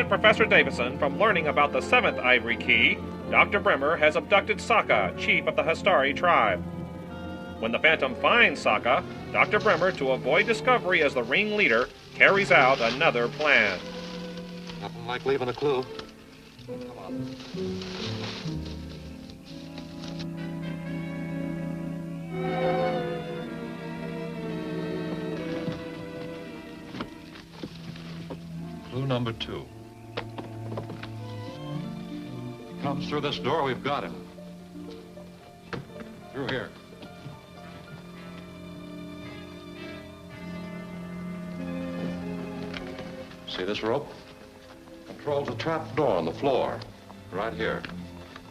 prevent Professor Davidson from learning about the 7th ivory key, Dr. Bremmer has abducted Sokka, chief of the Hastari tribe. When the Phantom finds Sokka, Dr. Bremmer, to avoid discovery as the ringleader, carries out another plan. Nothing like leaving a clue. Come on. Clue number 2. Comes through this door, we've got him. Through here. See this rope? Controls a trap door on the floor, right here.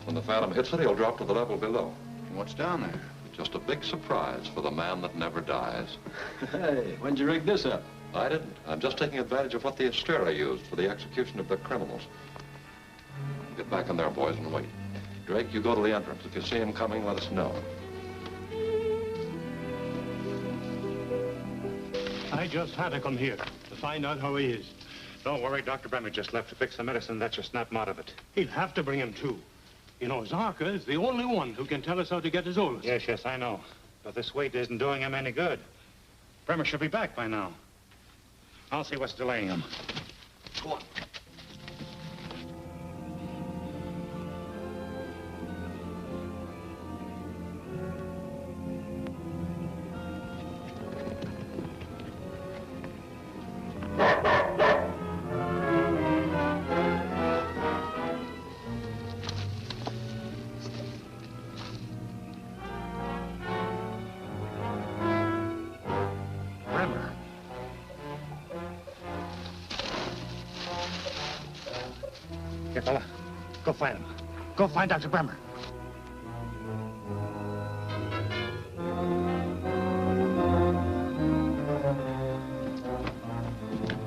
When the Phantom hits it, he'll drop to the level below. What's down there? Just a big surprise for the man that never dies. Hey, when'd you rig this up? I didn't. I'm just taking advantage of what the Astera used for the execution of their criminals. Get back in there, boys, and wait. Drake, you go to the entrance. If you see him coming, let us know. I just had to come here to find out how he is. Don't worry, Dr. Bremmer just left to fix the medicine that should snap him out of it. He'll have to bring him too. You know, Zarka is the only one who can tell us how to get his Zoloz. Yes, I know. But this wait isn't doing him any good. Bremmer should be back by now. I'll see what's delaying him. Go on. Here, fella. Go find him. Go find Dr. Bremmer.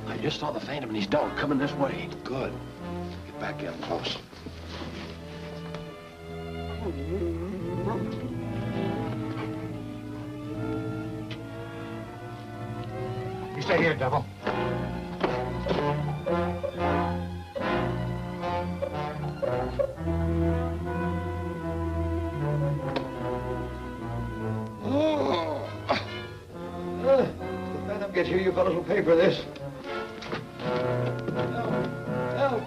I just saw the Phantom and his dog coming this way. Good. Get back in close. You stay here, devil. Get here, you fellas will pay for this. Help!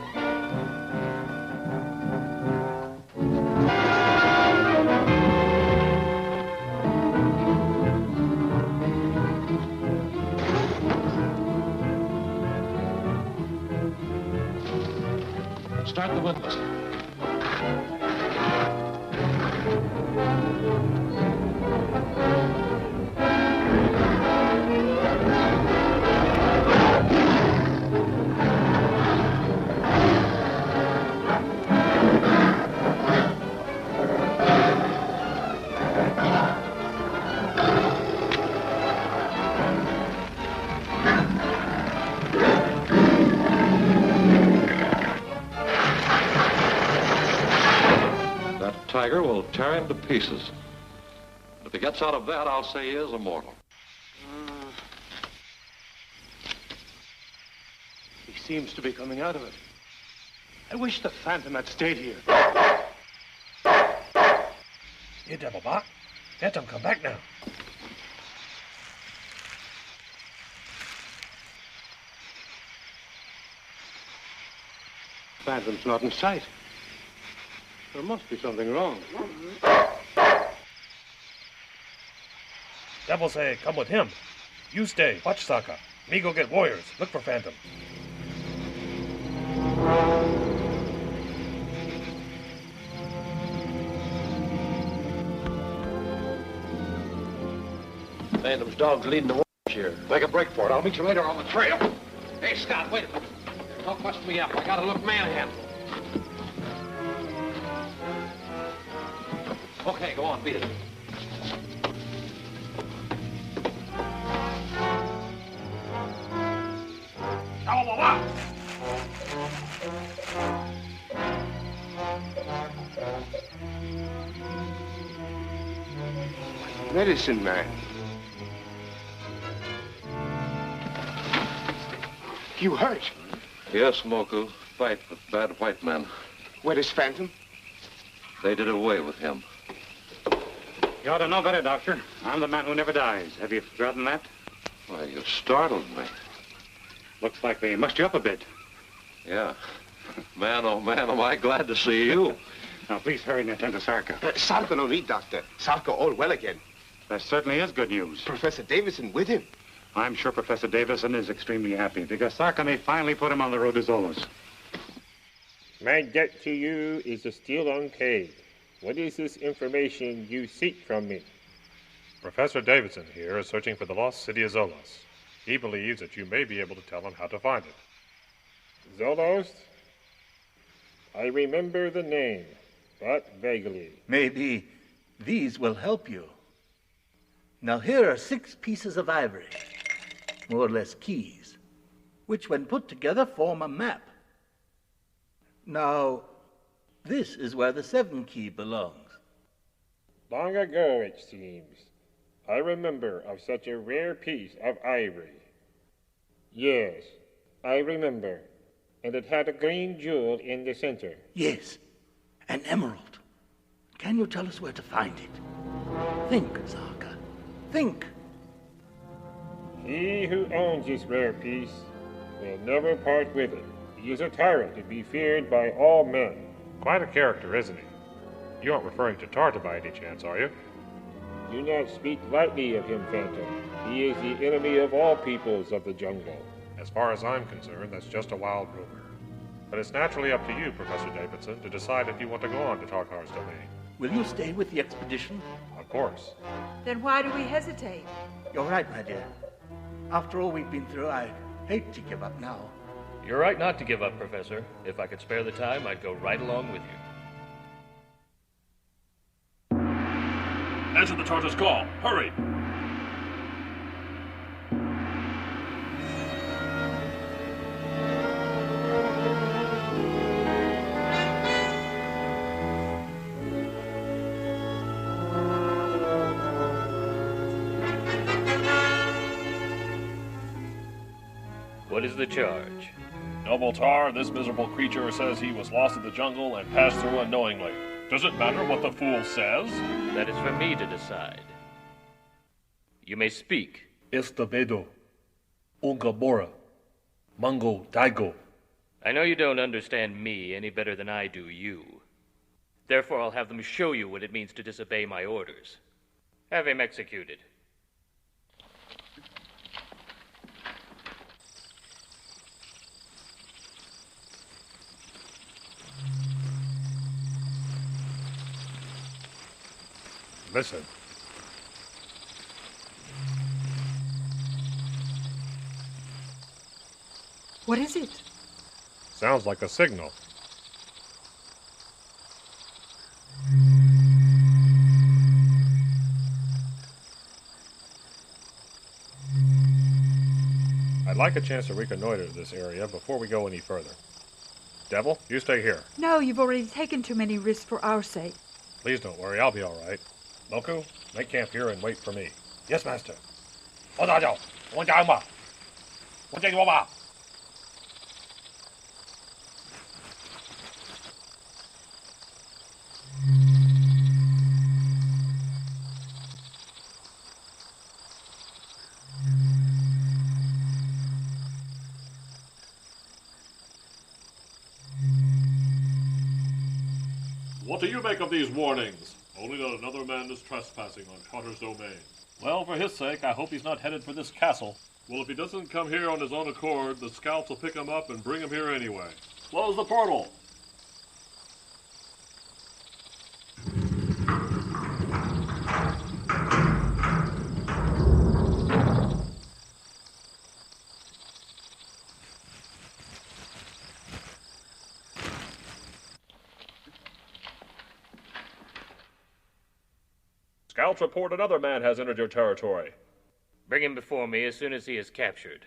Start the windlass. Tiger will tear him to pieces. If he gets out of that, I'll say he is immortal. He seems to be coming out of it. I wish the Phantom had stayed here. Here, Devil Bot. Phantom, come back now. Phantom's not in sight. There must be something wrong. Devil say, come with him. You stay, watch Sokka. Me go get warriors. Look for Phantom. Phantom's dog's leading the warriors here. Make a break for it. I'll meet you later on the trail. Hey, Scott, wait a minute. Don't bust me up. I gotta look manhandled. Okay, go on, beat it. Medicine man. You hurt? Yes, Moku, fight with bad white men. Where is Phantom? They did away with him. You ought to know better, Doctor. I'm the man who never dies. Have you forgotten that? Why, you startled me. Looks like they mussed you up a bit. Yeah. Man, oh man, am I glad to see you. Now, please hurry and attend to Sarka. Sarka no need, Doctor. Sarka all well again. That certainly is good news. Professor Davidson with him. I'm sure Professor Davidson is extremely happy because Sarka may finally put him on the road to Zoloz. My debt to you is still unpaid. What is this information you seek from me? Professor Davidson here is searching for the Lost City of Zoloz. He believes that you may be able to tell him how to find it. Zoloz? I remember the name, but vaguely. Maybe these will help you. Now here are 6 pieces of ivory, more or less keys, which when put together form a map. Now, this is where the 7th key belongs. Long ago, it seems, I remember of such a rare piece of ivory. Yes, I remember. And it had a green jewel in the center. Yes, an emerald. Can you tell us where to find it? Think, Sarka. Think. He who owns this rare piece will never part with it. He is a tyrant to be feared by all men. Quite a character, isn't he? You aren't referring to Tarter by any chance, are you? Do not speak lightly of him, Phantom. He is the enemy of all peoples of the jungle. As far as I'm concerned, that's just a wild rumor. But it's naturally up to you, Professor Davidson, to decide if you want to go on to Tartar's domain. Will you stay with the expedition? Of course. Then why do we hesitate? You're right, my dear. After all we've been through, I hate to give up now. You're right not to give up, Professor. If I could spare the time, I'd go right along with you. Answer the Tartar's call. Hurry! What is the charge? Noble Tar, this miserable creature says he was lost in the jungle and passed through unknowingly. Does it matter what the fool says? That is for me to decide. You may speak. Estabedo, Ungamora, Mungo Daigo. I know you don't understand me any better than I do you. Therefore, I'll have them show you what it means to disobey my orders. Have him executed. Listen. What is it? Sounds like a signal. I'd like a chance to reconnoiter this area before we go any further. Devil, you stay here. No, you've already taken too many risks for our sake. Please don't worry, I'll be all right. Moku, make camp here and wait for me. Yes, master. What do you make of these warnings? Only that another man is trespassing on Tartar's domain. Well, for his sake, I hope he's not headed for this castle. Well, if he doesn't come here on his own accord, the scouts will pick him up and bring him here anyway. Close the portal! Scouts report another man has entered your territory. Bring him before me as soon as he is captured.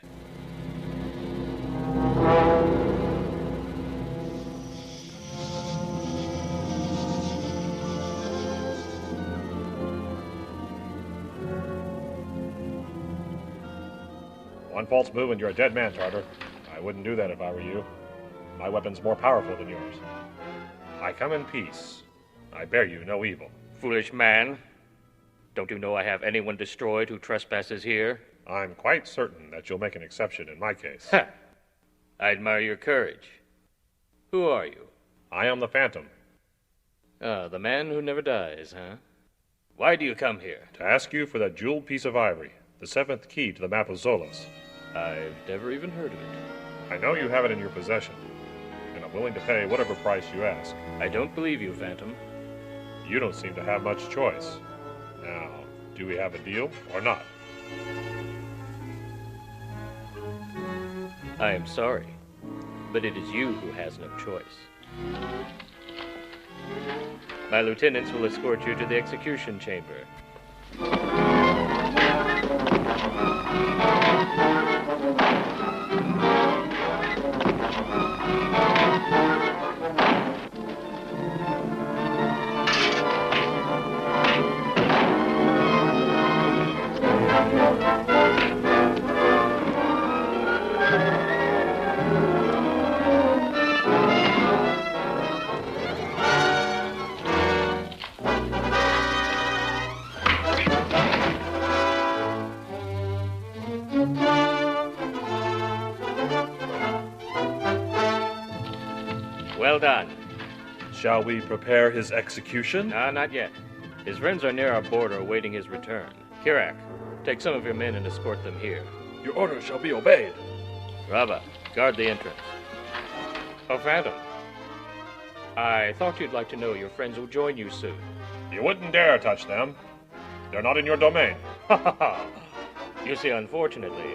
One false move and you're a dead man, Tarter. I wouldn't do that if I were you. My weapon's more powerful than yours. I come in peace. I bear you no evil. Foolish man. Don't you know I have anyone destroyed who trespasses here? I'm quite certain that you'll make an exception in my case. Ha! I admire your courage. Who are you? I am the Phantom. Ah, the man who never dies, huh? Why do you come here? To ask you for that jeweled piece of ivory, the 7th key to the map of Zoloz. I've never even heard of it. I know you have it in your possession, and I'm willing to pay whatever price you ask. I don't believe you, Phantom. You don't seem to have much choice. Now, do we have a deal or not? I am sorry, but it is you who has no choice. My lieutenants will escort you to the execution chamber. Well done. Shall we prepare his execution? Not yet. His friends are near our border awaiting his return. Kirak, take some of your men and escort them here. Your orders shall be obeyed. Rava, guard the entrance. Oh, Phantom. I thought you'd like to know your friends will join you soon. You wouldn't dare touch them. They're not in your domain. Ha ha ha! You see, unfortunately,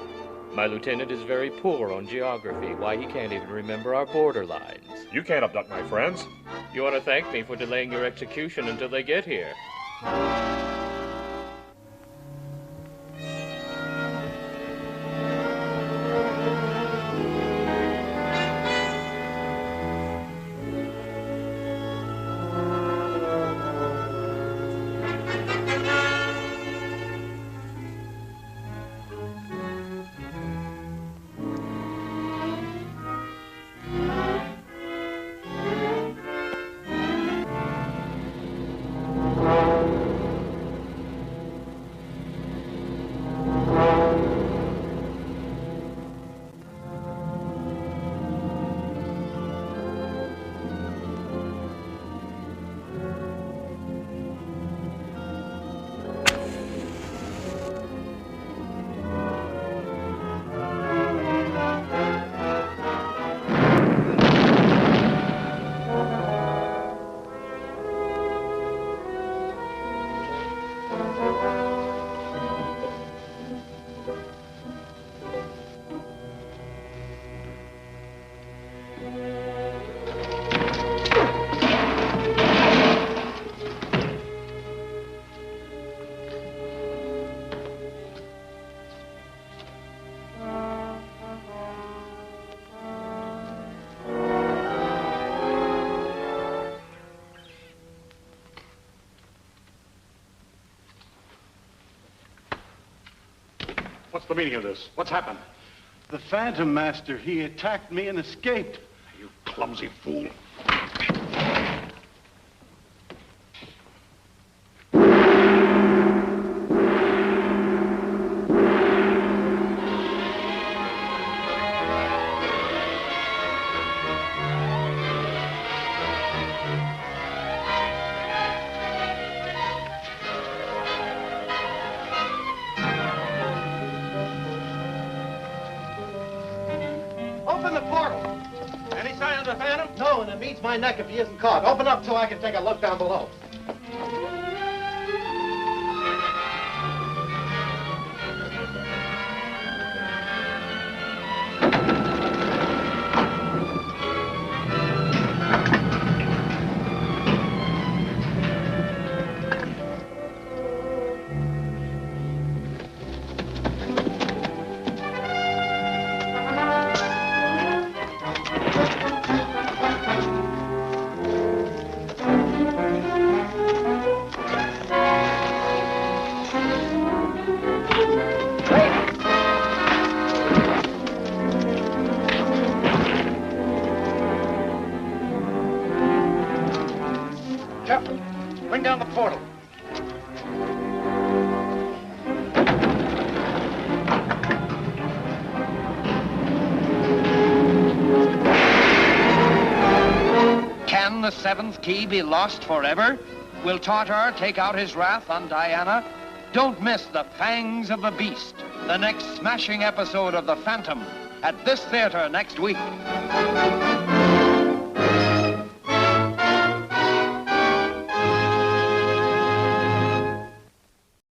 my lieutenant is very poor on geography. Why, he can't even remember our border lines. You can't abduct my friends. You ought to thank me for delaying your execution until they get here. What's the meaning of this? What's happened? The Phantom, Master. He attacked me and escaped. You clumsy fool. Open the portal. Any sign of the Phantom? No, and it means my neck if he isn't caught. Open up so I can take a look down below. the seventh key be lost forever? Will Tarter take out his wrath on Diana? Don't miss The Fangs of the Beast, the next smashing episode of The Phantom, at this theater next week.